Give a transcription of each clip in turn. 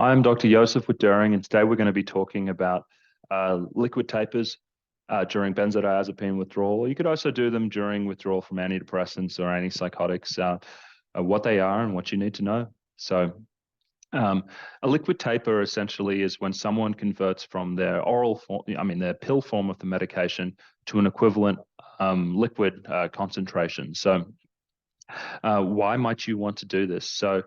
I'm Dr. Joseph with During, and today we're going to be talking about liquid tapers during benzodiazepine withdrawal. You could also do them during withdrawal from antidepressants or antipsychotics, what they are and what you need to know. So, um, a liquid taper essentially is when someone converts from their oral form, their pill form of the medication to an equivalent liquid concentration. So, why might you want to do this? So,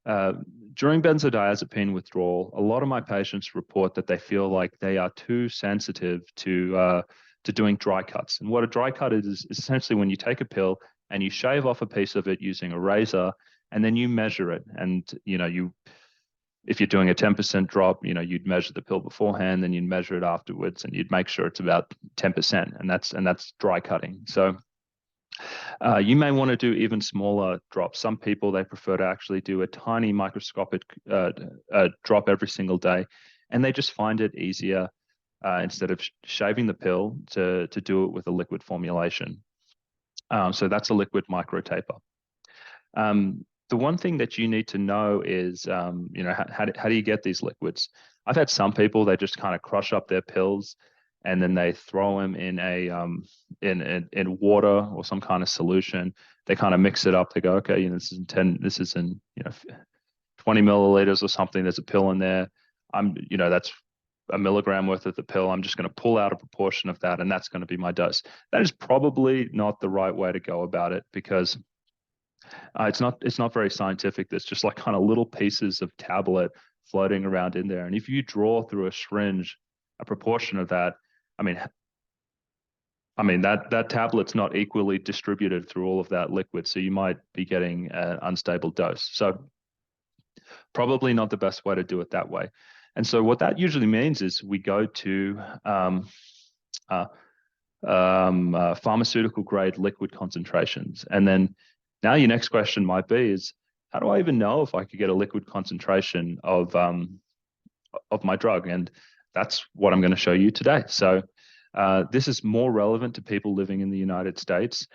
uh, during benzodiazepine withdrawal, a lot of my patients report that they feel like they are too sensitive to doing dry cuts. And what a dry cut is essentially when you take a pill and you shave off a piece of it using a razor, and then you measure it. And if you're doing a 10% drop, you'd measure the pill beforehand, then you'd measure it afterwards, and you'd make sure it's about 10%, and that's dry cutting. So you may want to do even smaller drops. Some people, they prefer to actually do a tiny microscopic drop every single day, and they just find it easier instead of shaving the pill to do it with a liquid formulation. So that's a liquid micro taper. The one thing that you need to know is, how do you get these liquids? I've had some people, they just kind of crush up their pills and then they throw them in in water or some kind of solution. They kind of mix it up. They go, okay, this is in 20 milliliters or something. There's a pill in there. That's a milligram worth of the pill. I'm just going to pull out a proportion of that, and that's going to be my dose. That is probably not the right way to go about it because it's not very scientific. There's just like kind of little pieces of tablet floating around in there, and if you draw through a syringe a proportion of that, that tablet's not equally distributed through all of that liquid, so you might be getting an unstable dose. So probably not the best way to do it that way. And so what that usually means is we go to pharmaceutical grade liquid concentrations. And then now your next question might be is, how do I even know if I could get a liquid concentration of my drug? And that's what I'm going to show you today. So this is more relevant to people living in the United States.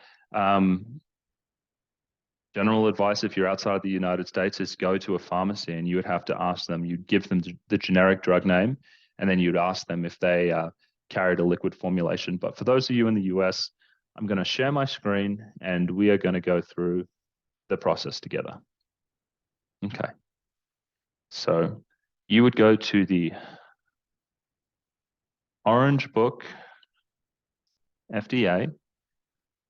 General advice, if you're outside the United States, is go to a pharmacy and you would have to ask them, you'd give them the generic drug name, and then you'd ask them if they carried a liquid formulation. But for those of you in the US, I'm going to share my screen and we are going to go through the process together. Okay. So you would go to the Orange Book FDA.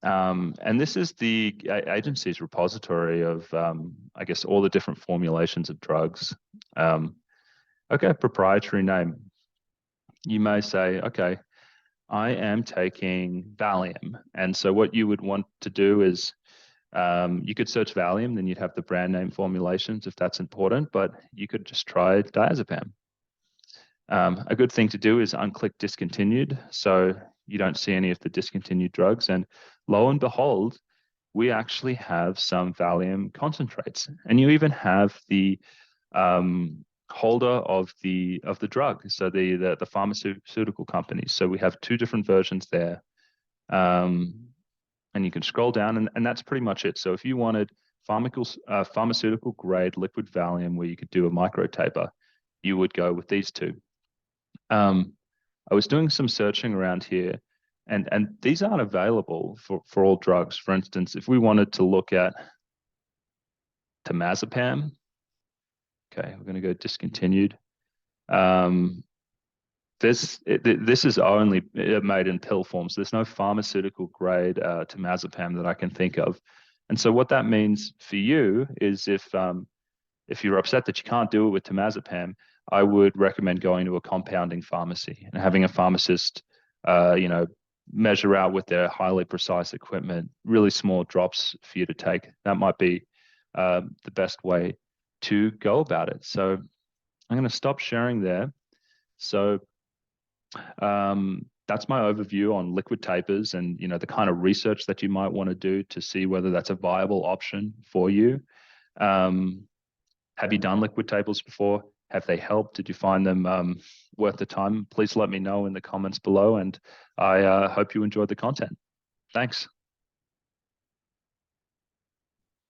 And this is the agency's repository of, all the different formulations of drugs. Okay, proprietary name. You may say, okay, I am taking Valium. And so what you would want to do is you could search Valium, then you'd have the brand name formulations if that's important, but you could just try diazepam. A good thing to do is unclick discontinued, so you don't see any of the discontinued drugs. And lo and behold, we actually have some Valium concentrates, and you even have the holder of the drug, so the pharmaceutical companies. So we have two different versions there, and you can scroll down, and that's pretty much it. So if you wanted pharmaceutical grade liquid Valium where you could do a micro taper, you would go with these two. I was doing some searching around here, and these aren't available for all drugs. For instance, if we wanted to look at temazepam, okay, we're going to go discontinued. This is only made in pill form, so there's no pharmaceutical grade temazepam that I can think of. And so what that means for you is if you're upset that you can't do it with temazepam, I would recommend going to a compounding pharmacy and having a pharmacist, measure out with their highly precise equipment, really small drops for you to take. That might be the best way to go about it. So I'm going to stop sharing there. So that's my overview on liquid tapers and, the kind of research that you might want to do to see whether that's a viable option for you. Have you done liquid tapers before? Have they helped? Did you find them worth the time? Please let me know in the comments below, and I hope you enjoyed the content. Thanks.